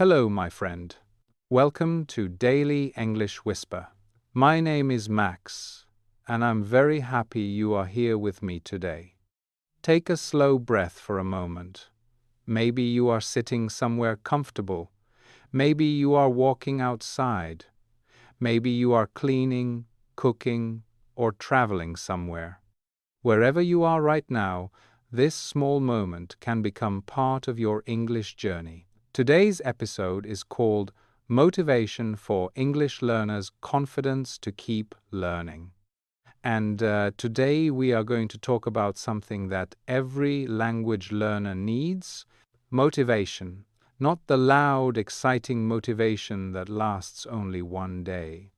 Hello, my friend. Welcome to Daily English Whisper. My name is Max, and I'm very happy you are here with me today. Take a slow breath for a moment. Maybe you are sitting somewhere comfortable. Maybe you are walking outside. Maybe you are cleaning, cooking, or traveling somewhere. Wherever you are right now, this small moment can become part of your English journey. Today's episode is called Motivation for English Learners' Confidence to Keep Learning. And today we are going to talk about something that every language learner needs: motivation. Not the loud, exciting motivation that lasts only one day,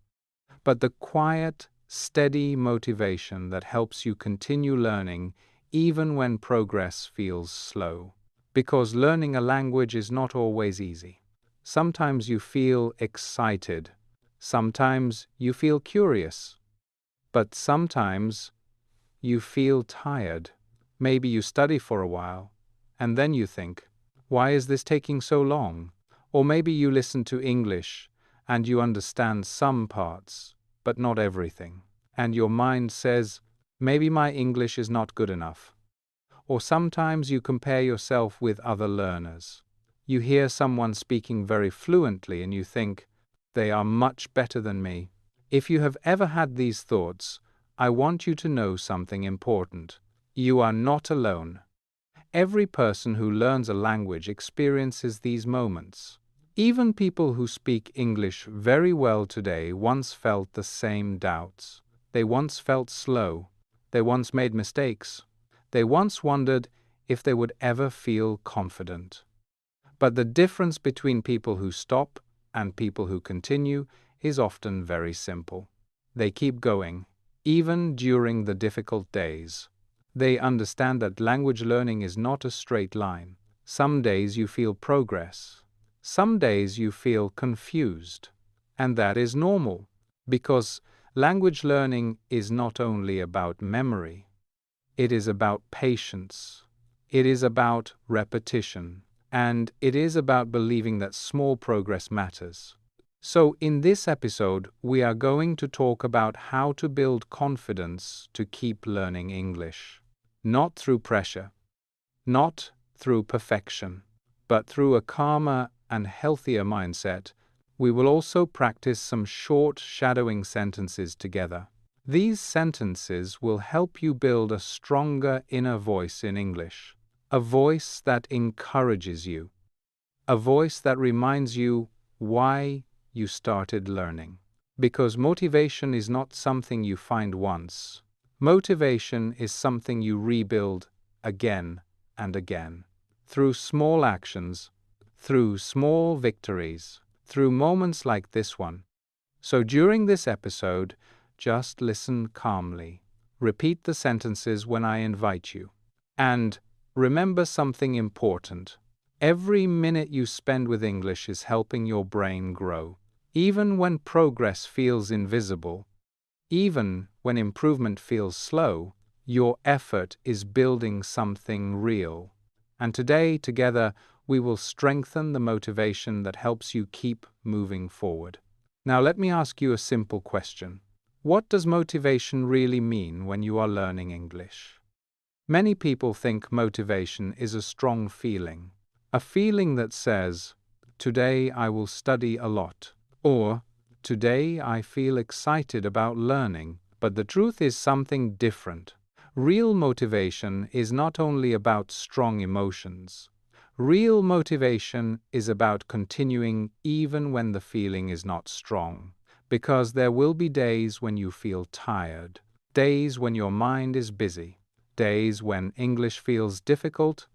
but the quiet, steady motivation that helps you continue learning even when progress feels slow. Because learning a language is not always easy. Sometimes you feel excited. Sometimes you feel curious. But sometimes you feel tired. Maybe you study for a while, and then you think, why is this taking so long? Or maybe you listen to English and you understand some parts, but not everything. And your mind says, maybe my English is not good enough. Or sometimes you compare yourself with other learners. You hear someone speaking very fluently and you think, they are much better than me. If you have ever had these thoughts, I want you to know something important. You are not alone. Every person who learns a language experiences these moments. Even people who speak English very well today once felt the same doubts. They once felt slow. They once made mistakes. They once wondered if they would ever feel confident. But the difference between people who stop and people who continue is often very simple. They keep going, even during the difficult days. They understand that language learning is not a straight line. Some days you feel progress. Some days you feel confused. And that is normal, because language learning is not only about memory. It is about patience. It is about repetition. And it is about believing that small progress matters. So, in this episode, we are going to talk about how to build confidence to keep learning English. Not through pressure, not through perfection, but through a calmer and healthier mindset. We will also practice some short shadowing sentences together. These sentences will help you build a stronger inner voice in English, a voice that encourages you, a voice that reminds you why you started learning. Because motivation is not something you find once. Motivation is something you rebuild again and again, through small actions, through small victories, through moments like this one. So during this episode, just listen calmly. Repeat the sentences when I invite you. And remember something important. Every minute you spend with English is helping your brain grow. Even when progress feels invisible, even when improvement feels slow, your effort is building something real. And today, together, we will strengthen the motivation that helps you keep moving forward. Now, let me ask you a simple question. What does motivation really mean when you are learning English? Many people think motivation is a strong feeling, a feeling that says, today I will study a lot, or today I feel excited about learning. But the truth is something different. Real motivation is not only about strong emotions. Real motivation is about continuing even when the feeling is not strong. Because there will be days when you feel tired, days when your mind is busy, days when English feels difficult,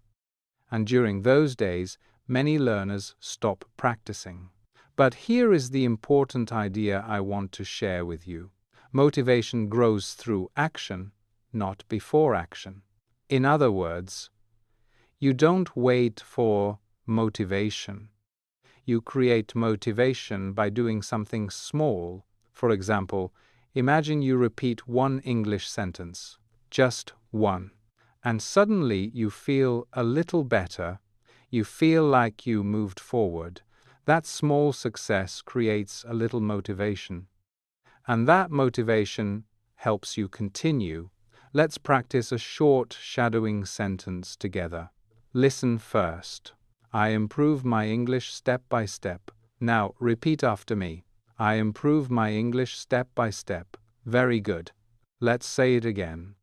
and during those days, many learners stop practicing. But here is the important idea I want to share with you. Motivation grows through action, not before action. In other words, you don't wait for motivation. You create motivation by doing something small. For example, imagine you repeat one English sentence, just one, and suddenly you feel a little better. You feel like you moved forward. That small success creates a little motivation, and that motivation helps you continue. Let's practice a short shadowing sentence together. Listen first. I improve my English step by step. Now, repeat after me. I improve my English step by step. Very good. Let's say it again.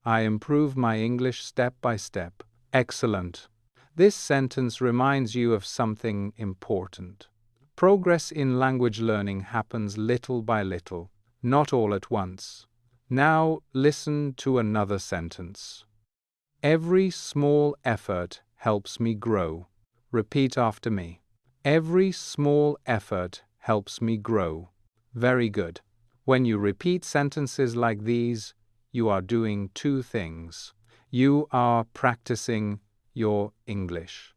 I improve my English step by step. Excellent. This sentence reminds you of something important. Progress in language learning happens little by little, not all at once. Now listen to another sentence. Every small effort helps me grow. Repeat after me. Every small effort helps me grow. Very good. When you repeat sentences like these, you are doing two things. You are practicing your English,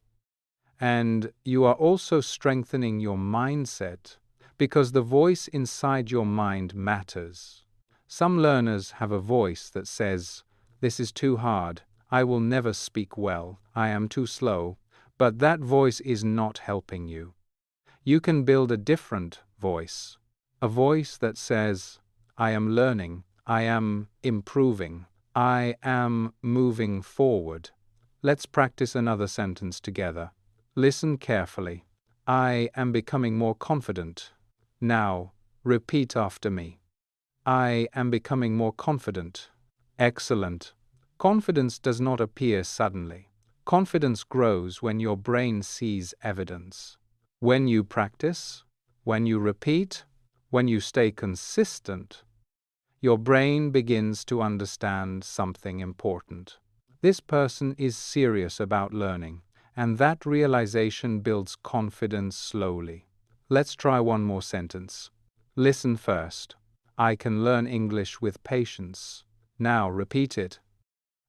and you are also strengthening your mindset, because the voice inside your mind matters. Some learners have a voice that says, "This is too hard. I will never speak well. I am too slow." But that voice is not helping you. You can build a different voice, a voice that says, "I am learning. I am improving. I am moving forward." Let's practice another sentence together. Listen carefully. I am becoming more confident. Now, repeat after me. I am becoming more confident. Excellent. Confidence does not appear suddenly. Confidence grows when your brain sees evidence. When you practice, when you repeat, when you stay consistent, your brain begins to understand something important. This person is serious about learning, and that realization builds confidence slowly. Let's try one more sentence. Listen first. I can learn English with patience. Now repeat it.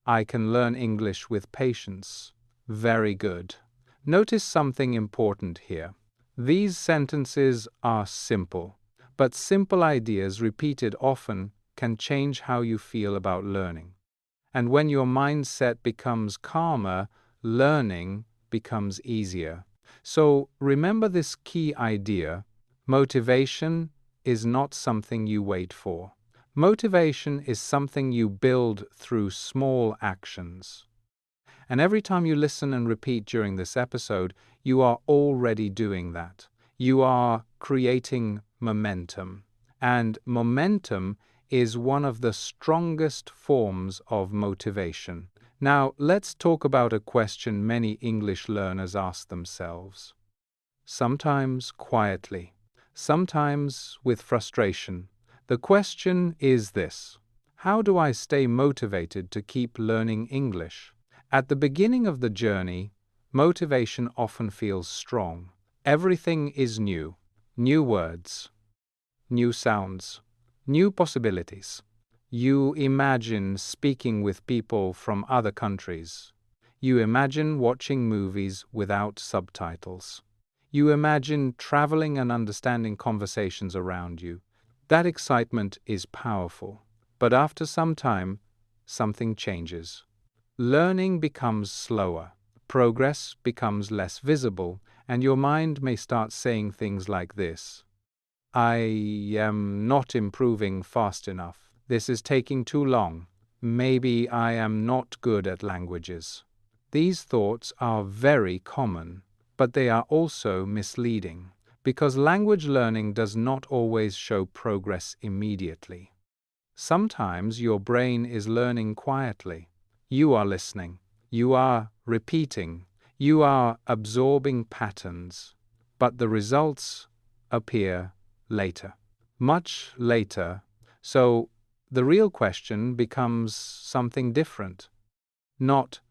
I can learn English with patience. Very good. Notice something important here. These sentences are simple, but simple ideas repeated often can change how you feel about learning. And when your mindset becomes calmer, learning becomes easier. So remember this key idea: motivation is not something you wait for. Motivation is something you build through small actions. And every time you listen and repeat during this episode, you are already doing that. You are creating momentum. And momentum is one of the strongest forms of motivation. Now, let's talk about a question many English learners ask themselves. Sometimes quietly, sometimes with frustration. The question is this: how do I stay motivated to keep learning English? At the beginning of the journey, motivation often feels strong. Everything is new. New words, new sounds, new possibilities. You imagine speaking with people from other countries. You imagine watching movies without subtitles. You imagine traveling and understanding conversations around you. That excitement is powerful. But after some time, something changes. Learning becomes slower. Progress becomes less visible, and your mind may start saying things like this: I am not improving fast enough. This is taking too long. Maybe I am not good at languages. These thoughts are very common, but they are also misleading, because language learning does not always show progress immediately. Sometimes your brain is learning quietly. You are listening. You are repeating. You are absorbing patterns, but the results appear later, much later. So the real question becomes something different. Not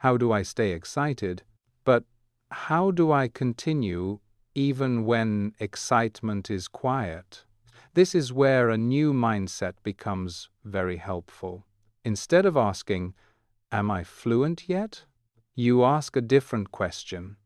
how do I stay excited, but how do I continue even when excitement is quiet? This is where a new mindset becomes very helpful. Instead of asking, "Am I fluent yet?" you ask a different question.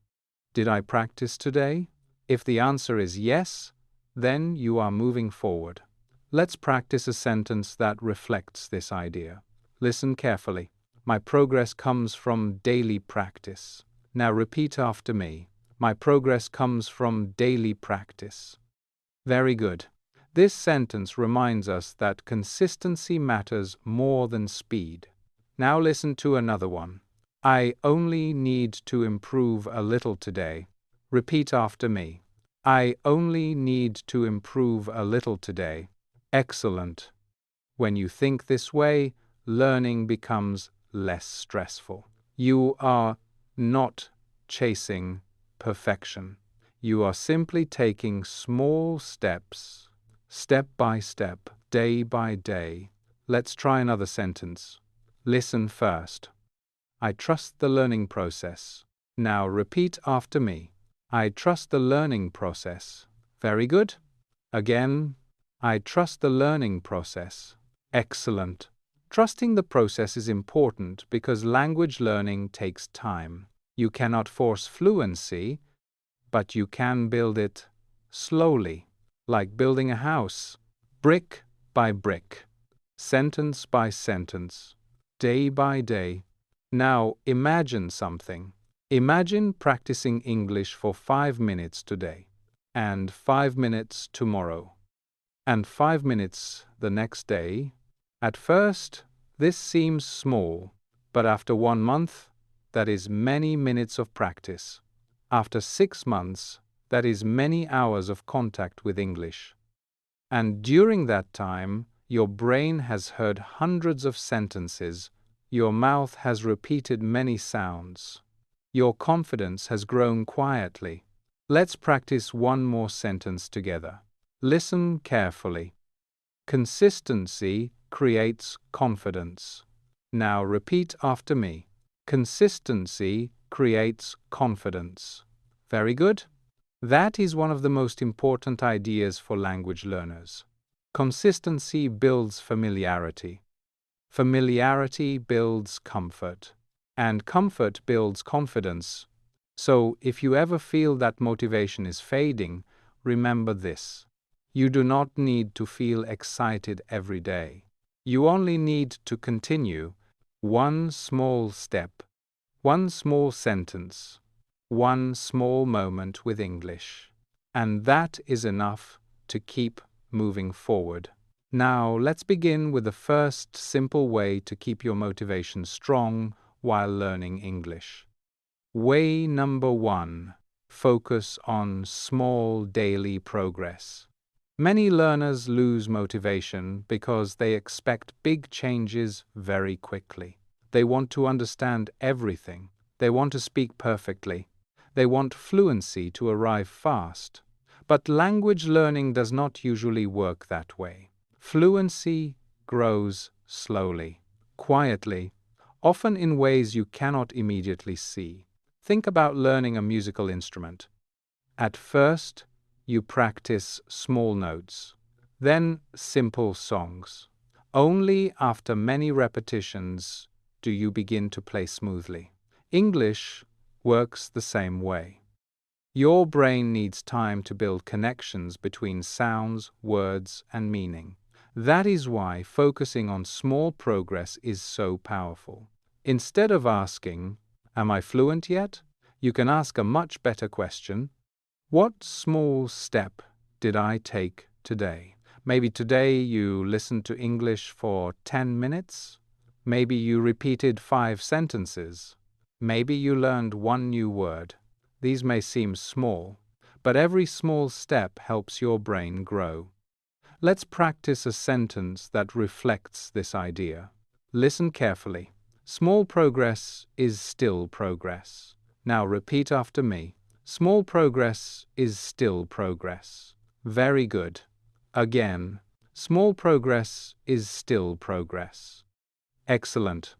Did I practice today? If the answer is yes, then you are moving forward. Let's practice a sentence that reflects this idea. Listen carefully. My progress comes from daily practice. Now repeat after me. My progress comes from daily practice. Very good. This sentence reminds us that consistency matters more than speed. Now listen to another one. I only need to improve a little today. Repeat after me. I only need to improve a little today. Excellent. When you think this way, learning becomes less stressful. You are not chasing perfection. You are simply taking small steps, step by step, day by day. Let's try another sentence. Listen first. I trust the learning process. Now repeat after me. I trust the learning process. Very good. Again, I trust the learning process. Excellent. Trusting the process is important because language learning takes time. You cannot force fluency, but you can build it slowly, like building a house, brick by brick, sentence by sentence, day by day. Now imagine something. Imagine practicing English for 5 minutes today, and 5 minutes tomorrow, and 5 minutes the next day. At first, this seems small, but after 1 month, that is many minutes of practice. After 6 months, that is many hours of contact with English. And during that time, your brain has heard hundreds of sentences, your mouth has repeated many sounds. Your confidence has grown quietly. Let's practice one more sentence together. Listen carefully. Consistency creates confidence. Now repeat after me. Consistency creates confidence. Very good. That is one of the most important ideas for language learners. Consistency builds familiarity. Familiarity builds comfort. And comfort builds confidence. So if you ever feel that motivation is fading, remember this. You do not need to feel excited every day. You only need to continue one small step, one small sentence, one small moment with English. And that is enough to keep moving forward. Now, let's begin with the first simple way to keep your motivation strong while learning English. Way number 1. Focus on small daily progress. Many learners lose motivation because they expect big changes very quickly. They want to understand everything. They want to speak perfectly. They want fluency to arrive fast. But language learning does not usually work that way. Fluency grows slowly, quietly, often in ways you cannot immediately see. Think about learning a musical instrument. At first, you practice small notes, then simple songs. Only after many repetitions do you begin to play smoothly. English works the same way. Your brain needs time to build connections between sounds, words, and meaning. That is why focusing on small progress is so powerful. Instead of asking, "Am I fluent yet?" you can ask a much better question. What small step did I take today? Maybe today you listened to English for 10 minutes. Maybe you repeated 5 sentences. Maybe you learned one new word. These may seem small, but every small step helps your brain grow. Let's practice a sentence that reflects this idea. Listen carefully. Small progress is still progress. Now repeat after me. Small progress is still progress. Very good. Again. Small progress is still progress. Excellent.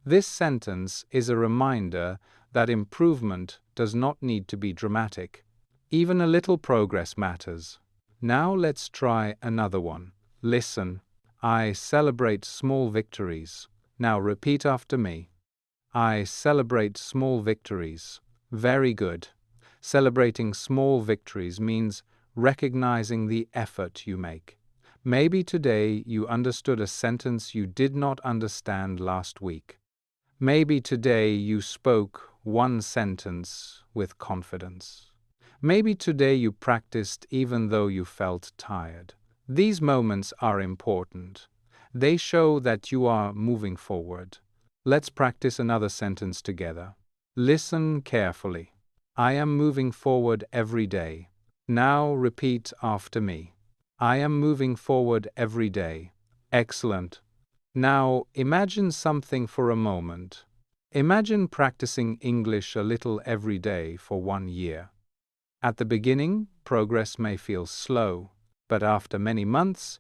This sentence is a reminder that improvement does not need to be dramatic. Even a little progress matters. Now let's try another one. Listen. I celebrate small victories. Now repeat after me. I celebrate small victories. Very good. Celebrating small victories means recognizing the effort you make. Maybe today you understood a sentence you did not understand last week. Maybe today you spoke one sentence with confidence. Maybe today you practiced even though you felt tired. These moments are important. They show that you are moving forward. Let's practice another sentence together. Listen carefully. I am moving forward every day. Now repeat after me. I am moving forward every day. Excellent. Now imagine something for a moment. Imagine practicing English a little every day for 1 year. At the beginning, progress may feel slow, but after many months,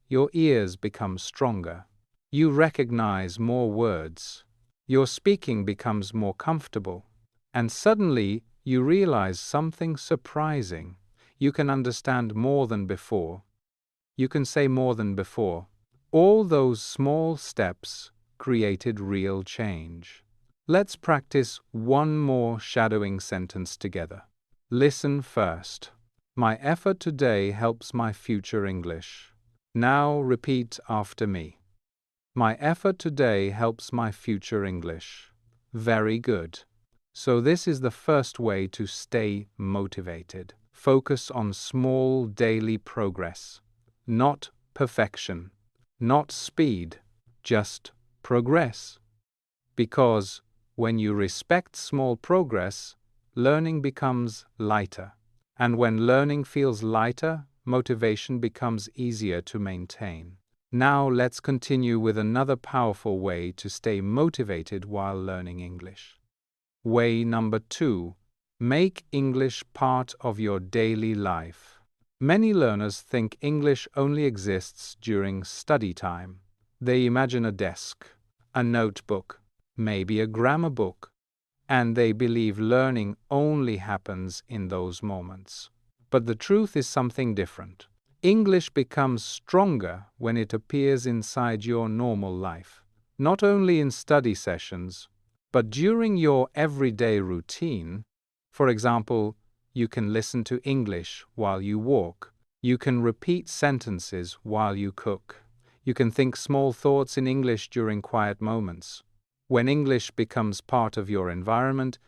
your ears become stronger. You recognize more words. Your speaking becomes more comfortable. And suddenly, you realize something surprising. You can understand more than before. You can say more than before. All those small steps created real change. Let's practice one more shadowing sentence together. Listen first. My effort today helps my future English. Now repeat after me. My effort today helps my future English. Very good. So this is the first way to stay motivated. Focus on small daily progress, not perfection, not speed, just progress. Because when you respect small progress, learning becomes lighter. And when learning feels lighter, motivation becomes easier to maintain. Now let's continue with another powerful way to stay motivated while learning English. Way number 2. Make English part of your daily life. Many learners think English only exists during study time. They imagine a desk, a notebook, maybe a grammar book, and they believe learning only happens in those moments. But the truth is something different. English becomes stronger when it appears inside your normal life, not only in study sessions, but during your everyday routine. For example, you can listen to English while you walk. You can repeat sentences while you cook. You can think small thoughts in English during quiet moments. When English becomes part of your environment,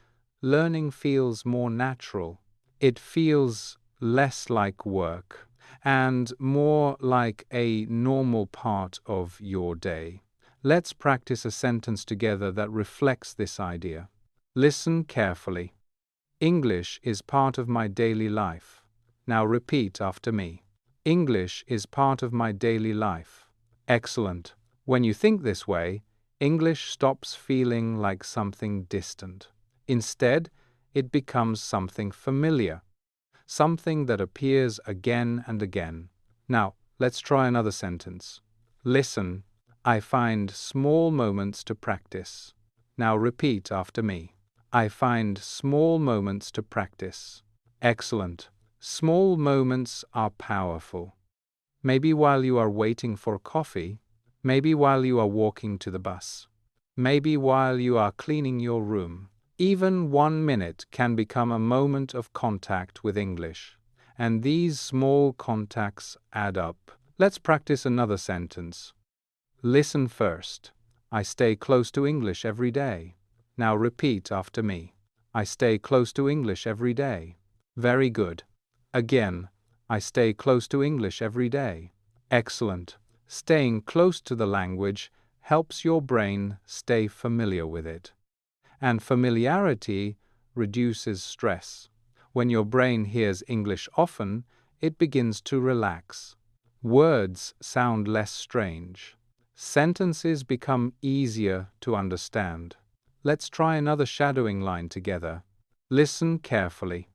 learning feels more natural. It feels less like work and more like a normal part of your day. Let's practice a sentence together that reflects this idea. Listen carefully. English is part of my daily life. Now repeat after me. English is part of my daily life. Excellent. When you think this way, English stops feeling like something distant. Instead, it becomes something familiar, something that appears again and again. Now, let's try another sentence. Listen. I find small moments to practice. Now repeat after me. I find small moments to practice. Excellent. Small moments are powerful. Maybe while you are waiting for coffee, maybe while you are walking to the bus, maybe while you are cleaning your room. Even 1 minute can become a moment of contact with English, and these small contacts add up. Let's practice another sentence. Listen first. I stay close to English every day. Now repeat after me. I stay close to English every day. Very good. Again, I stay close to English every day. Excellent. Staying close to the language helps your brain stay familiar with it. And familiarity reduces stress. When your brain hears English often, it begins to relax. Words sound less strange. Sentences become easier to understand. Let's try another shadowing line together. Listen carefully.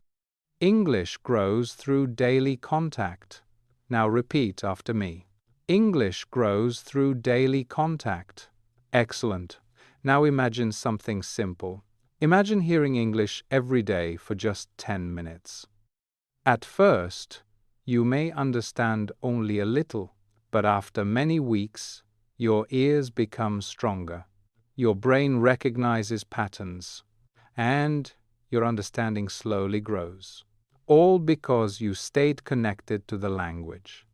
English grows through daily contact. Now repeat after me. English grows through daily contact. Excellent. Now imagine something simple. Imagine hearing English every day for just 10 minutes. At first, you may understand only a little, but after many weeks, your ears become stronger. Your brain recognizes patterns, and your understanding slowly grows. All because you stayed connected to the language.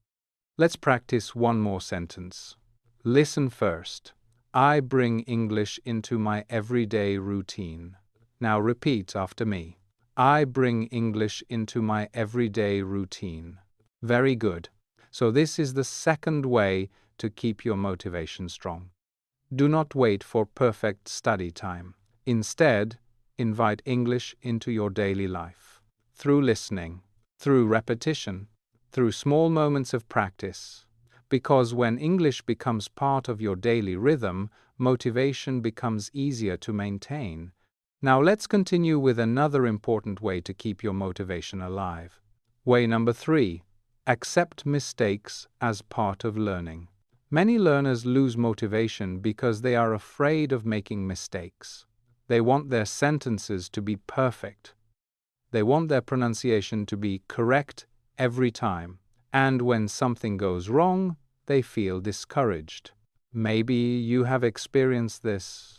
Let's practice one more sentence. Listen first. I bring English into my everyday routine. Now repeat after me. I bring English into my everyday routine. Very good. So this is the second way to keep your motivation strong. Do not wait for perfect study time. Instead, invite English into your daily life. Through listening, through repetition, through small moments of practice. Because when English becomes part of your daily rhythm, motivation becomes easier to maintain. Now let's continue with another important way to keep your motivation alive. Way number 3. Accept mistakes as part of learning. Many learners lose motivation because they are afraid of making mistakes. They want their sentences to be perfect. They want their pronunciation to be correct every time. And when something goes wrong, they feel discouraged. Maybe you have experienced this.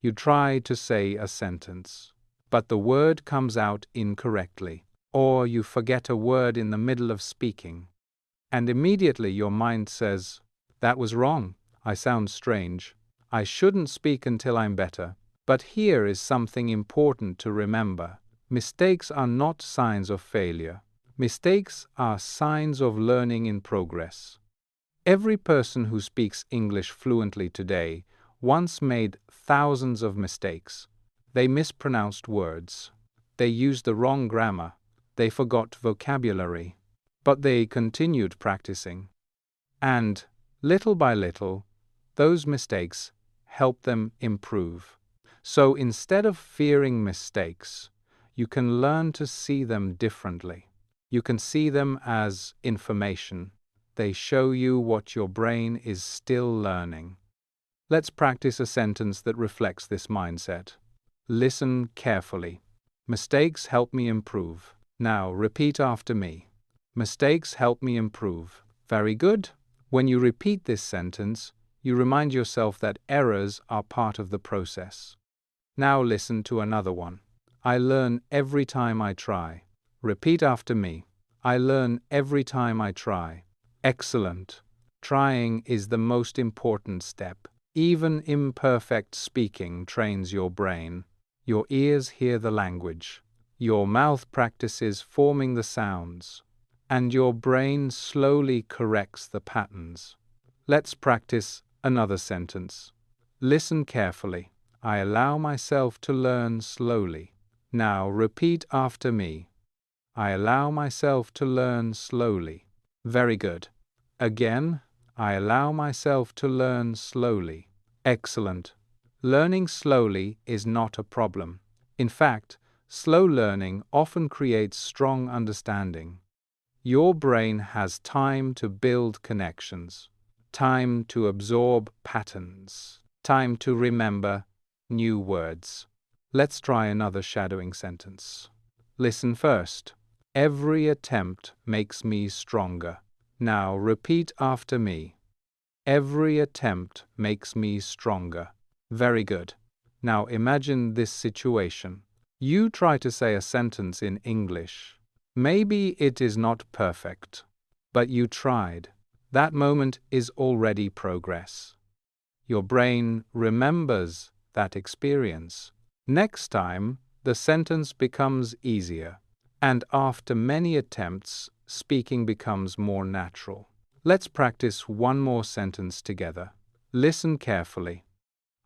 You try to say a sentence, but the word comes out incorrectly, or you forget a word in the middle of speaking, and immediately your mind says, "That was wrong. I sound strange. I shouldn't speak until I'm better." But here is something important to remember. Mistakes are not signs of failure. Mistakes are signs of learning in progress. Every person who speaks English fluently today once made thousands of mistakes. They mispronounced words. They used the wrong grammar. They forgot vocabulary. But they continued practicing. And, little by little, those mistakes helped them improve. So instead of fearing mistakes, you can learn to see them differently. You can see them as information. They show you what your brain is still learning. Let's practice a sentence that reflects this mindset. Listen carefully. Mistakes help me improve. Now repeat after me. Mistakes help me improve. Very good. When you repeat this sentence, you remind yourself that errors are part of the process. Now listen to another one. I learn every time I try. Repeat after me. I learn every time I try. Excellent. Trying is the most important step. Even imperfect speaking trains your brain. Your ears hear the language. Your mouth practices forming the sounds. And your brain slowly corrects the patterns. Let's practice another sentence. Listen carefully. I allow myself to learn slowly. Now repeat after me. I allow myself to learn slowly. Very good. Again, I allow myself to learn slowly. Excellent. Learning slowly is not a problem. In fact, slow learning often creates strong understanding. Your brain has time to build connections, time to absorb patterns, time to remember new words. Let's try another shadowing sentence. Listen first. Every attempt makes me stronger. Now repeat after me. Every attempt makes me stronger. Very good. Now imagine this situation. You try to say a sentence in English. Maybe it is not perfect, but you tried. That moment is already progress. Your brain remembers that experience. Next time, the sentence becomes easier, and after many attempts, speaking becomes more natural. Let's practice one more sentence together. Listen carefully.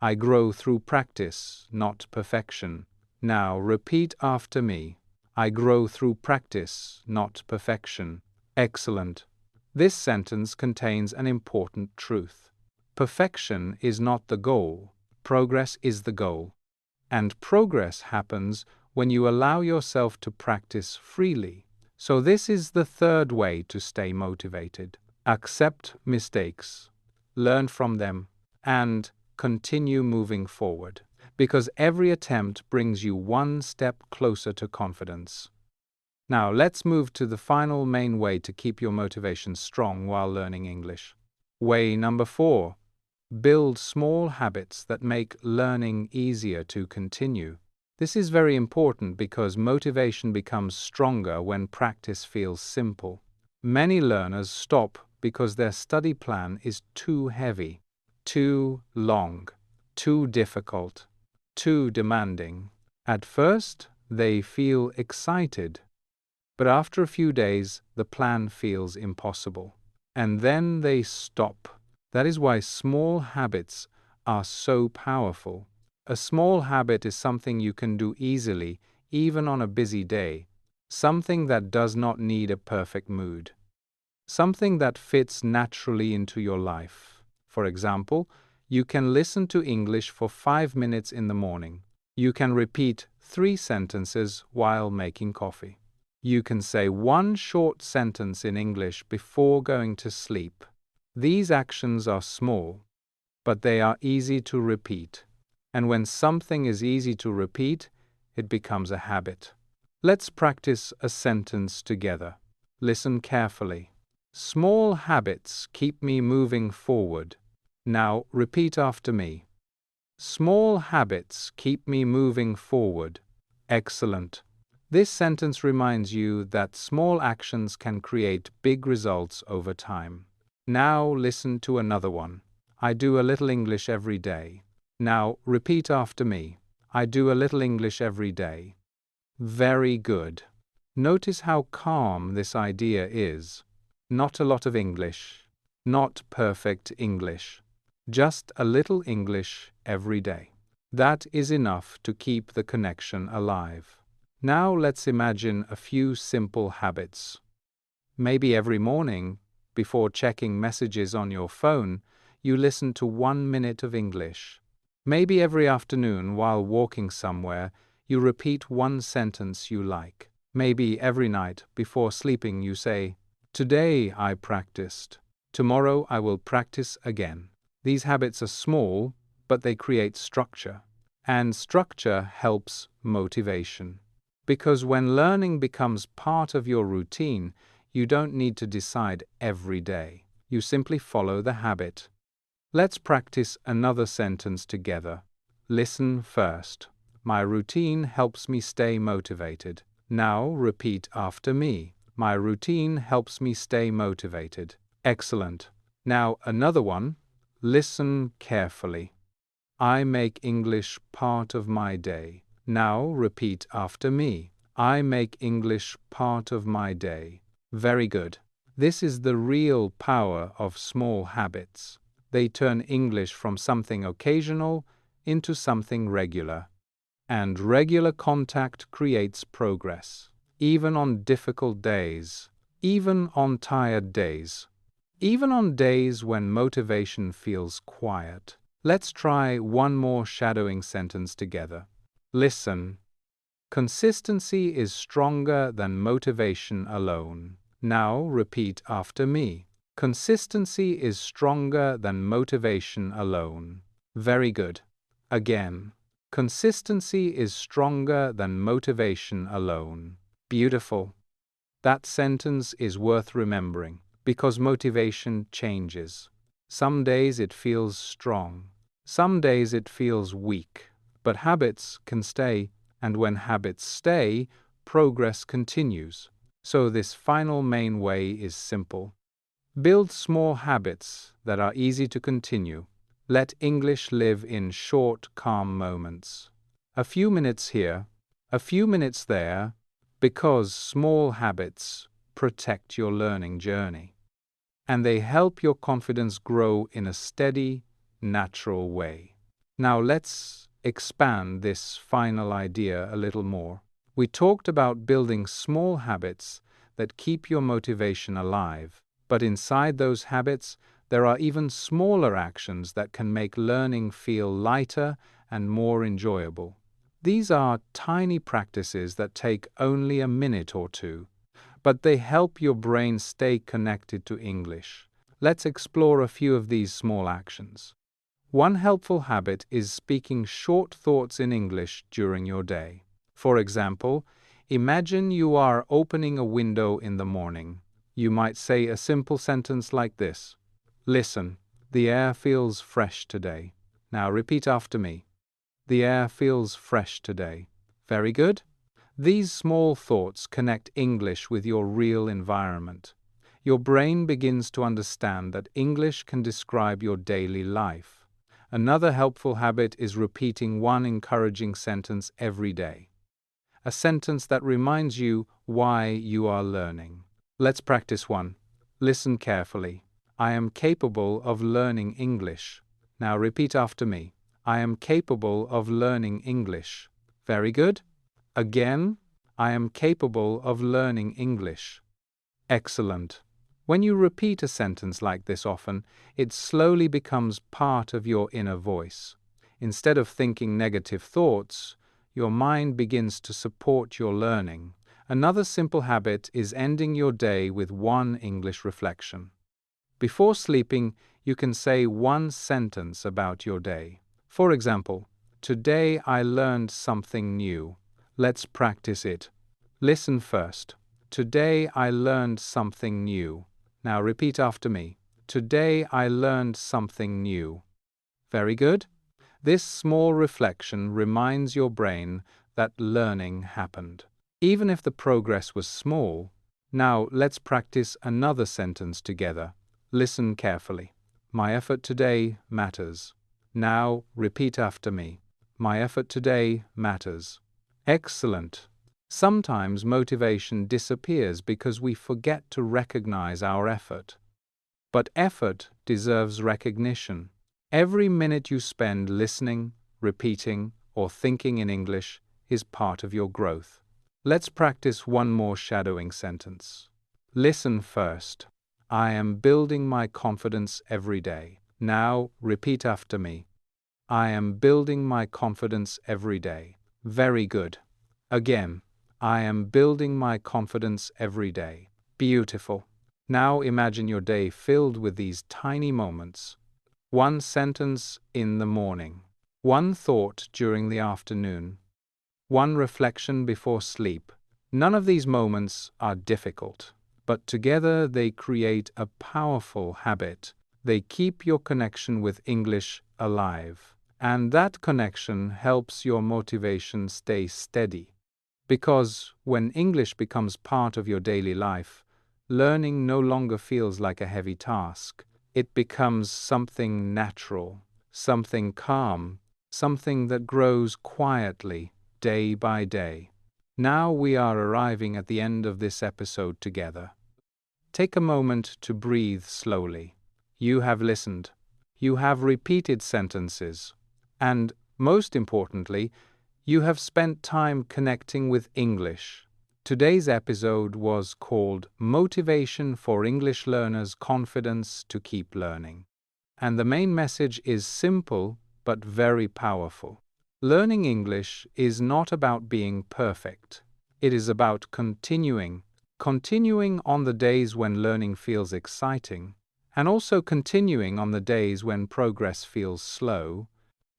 I grow through practice, not perfection. Now repeat after me. I grow through practice, not perfection. Excellent. This sentence contains an important truth. Perfection is not the goal. Progress is the goal. And progress happens when you allow yourself to practice freely. So this is the third way to stay motivated. Accept mistakes, learn from them, and continue moving forward. Because every attempt brings you one step closer to confidence. Now let's move to the final main way to keep your motivation strong while learning English. Way number 4. Build small habits that make learning easier to continue. This is very important because motivation becomes stronger when practice feels simple. Many learners stop because their study plan is too heavy, too long, too difficult, too demanding. At first, they feel excited, but after a few days, the plan feels impossible. And then they stop. That is why small habits are so powerful. A small habit is something you can do easily, even on a busy day, something that does not need a perfect mood, something that fits naturally into your life. For example, you can listen to English for 5 minutes in the morning. You can repeat 3 sentences while making coffee. You can say one short sentence in English before going to sleep. These actions are small, but they are easy to repeat. And when something is easy to repeat, it becomes a habit. Let's practice a sentence together. Listen carefully. Small habits keep me moving forward. Now repeat after me. Small habits keep me moving forward. Excellent. This sentence reminds you that small actions can create big results over time. Now listen to another one. I do a little English every day. Now repeat after me. I do a little English every day. Very good. Notice how calm this idea is. Not a lot of English. Not perfect English. Just a little English every day. That is enough to keep the connection alive. Now let's imagine a few simple habits. Maybe every morning, before checking messages on your phone, you listen to 1 minute of English. Maybe every afternoon while walking somewhere, you repeat one sentence you like. Maybe every night before sleeping you say, "Today I practiced. Tomorrow I will practice again." These habits are small, but they create structure. And structure helps motivation. Because when learning becomes part of your routine, you don't need to decide every day. You simply follow the habit. Let's practice another sentence together. Listen first. My routine helps me stay motivated. Now repeat after me. My routine helps me stay motivated. Excellent. Now another one. Listen carefully. I make English part of my day. Now repeat after me. I make English part of my day. Very good. This is the real power of small habits. They turn English from something occasional into something regular. And regular contact creates progress. Even on difficult days. Even on tired days. Even on days when motivation feels quiet. Let's try one more shadowing sentence together. Listen. Consistency is stronger than motivation alone. Now repeat after me. Consistency is stronger than motivation alone. Very good. Again. Consistency is stronger than motivation alone. Beautiful. That sentence is worth remembering because motivation changes. Some days it feels strong. Some days it feels weak. But habits can stay, and when habits stay, progress continues. So this final main way is simple. Build small habits that are easy to continue. Let English live in short, calm moments. A few minutes here, a few minutes there, because small habits protect your learning journey. And they help your confidence grow in a steady, natural way. Now let's expand this final idea a little more. We talked about building small habits that keep your motivation alive, but inside those habits, there are even smaller actions that can make learning feel lighter and more enjoyable. These are tiny practices that take only a minute or two, but they help your brain stay connected to English. Let's explore a few of these small actions. One helpful habit is speaking short thoughts in English during your day. For example, imagine you are opening a window in the morning. You might say a simple sentence like this. Listen, the air feels fresh today. Now repeat after me. The air feels fresh today. Very good. These small thoughts connect English with your real environment. Your brain begins to understand that English can describe your daily life. Another helpful habit is repeating one encouraging sentence every day. A sentence that reminds you why you are learning. Let's practice one. Listen carefully. I am capable of learning English. Now repeat after me. I am capable of learning English. Very good. Again, I am capable of learning English. Excellent. When you repeat a sentence like this often, it slowly becomes part of your inner voice. Instead of thinking negative thoughts, your mind begins to support your learning. Another simple habit is ending your day with one English reflection. Before sleeping, you can say one sentence about your day. For example, today I learned something new. Let's practice it. Listen first. Today I learned something new. Now repeat after me. Today I learned something new. Very good. This small reflection reminds your brain that learning happened. Even if the progress was small, now let's practice another sentence together. Listen carefully. My effort today matters. Now repeat after me. My effort today matters. Excellent. Sometimes motivation disappears because we forget to recognize our effort. But effort deserves recognition. Every minute you spend listening, repeating, or thinking in English is part of your growth. Let's practice one more shadowing sentence. Listen first. I am building my confidence every day. Now repeat after me. I am building my confidence every day. Very good. Again. I am building my confidence every day. Beautiful. Now imagine your day filled with these tiny moments. One sentence in the morning. One thought during the afternoon. One reflection before sleep. None of these moments are difficult, but together they create a powerful habit. They keep your connection with English alive, and that connection helps your motivation stay steady. Because when English becomes part of your daily life, learning no longer feels like a heavy task. It becomes something natural, something calm, something that grows quietly, day by day. Now we are arriving at the end of this episode together. Take a moment to breathe slowly. You have listened. You have repeated sentences. And, most importantly, you have spent time connecting with English. Today's episode was called Motivation for English Learners' Confidence to Keep Learning. And the main message is simple but very powerful. Learning English is not about being perfect. It is about continuing on the days when learning feels exciting, and also continuing on the days when progress feels slow,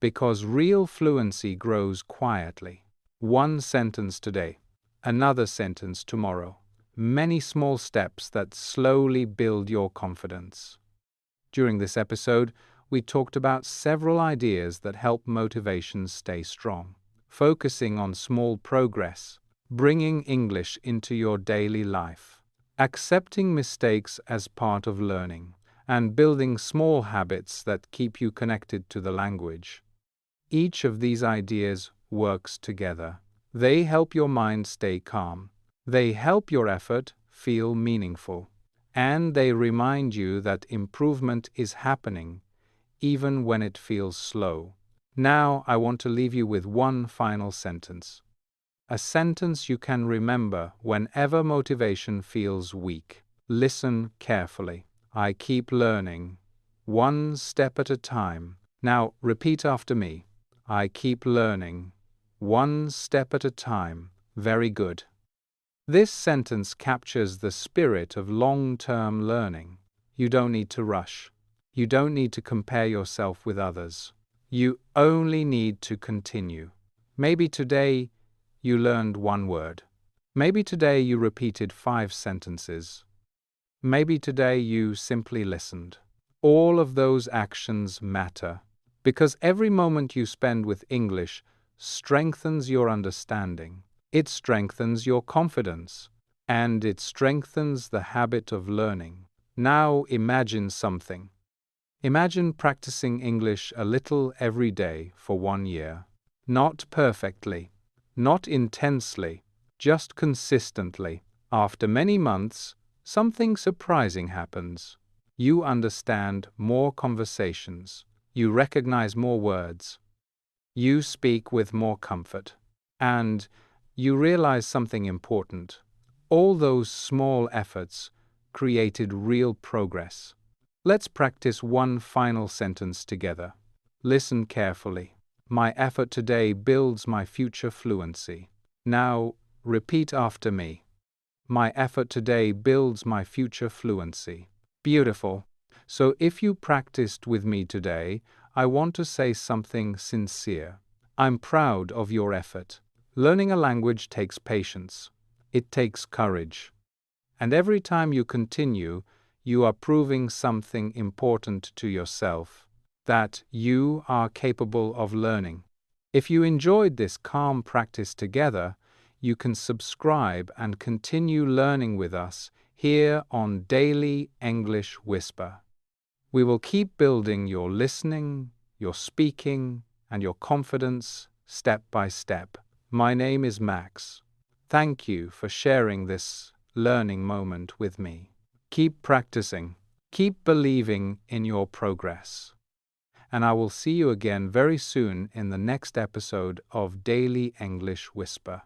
because real fluency grows quietly. One sentence today, another sentence tomorrow. Many small steps that slowly build your confidence. During this episode, we talked about several ideas that help motivation stay strong. Focusing on small progress, bringing English into your daily life, accepting mistakes as part of learning, and building small habits that keep you connected to the language. Each of these ideas works together. They help your mind stay calm. They help your effort feel meaningful. And they remind you that improvement is happening, even when it feels slow. Now I want to leave you with one final sentence. A sentence you can remember whenever motivation feels weak. Listen carefully. I keep learning, one step at a time. Now repeat after me. I keep learning, one step at a time. Very good. This sentence captures the spirit of long-term learning. You don't need to rush. You don't need to compare yourself with others. You only need to continue. Maybe today you learned one word. Maybe today you repeated 5 sentences. Maybe today you simply listened. All of those actions matter, because every moment you spend with English strengthens your understanding. It strengthens your confidence, and it strengthens the habit of learning. Now imagine something. Imagine practicing English a little every day for 1 year. Not perfectly, not intensely, just consistently. After many months, something surprising happens. You understand more conversations. You recognize more words. You speak with more comfort. And you realize something important. All those small efforts created real progress. Let's practice one final sentence together. Listen carefully. My effort today builds my future fluency. Now, repeat after me. My effort today builds my future fluency. Beautiful. So if you practiced with me today, I want to say something sincere. I'm proud of your effort. Learning a language takes patience. It takes courage. And every time you continue, you are proving something important to yourself, that you are capable of learning. If you enjoyed this calm practice together, you can subscribe and continue learning with us here on Daily English Whisper. We will keep building your listening, your speaking, and your confidence step by step. My name is Max. Thank you for sharing this learning moment with me. Keep practicing, keep believing in your progress. And I will see you again very soon in the next episode of Daily English Whisper.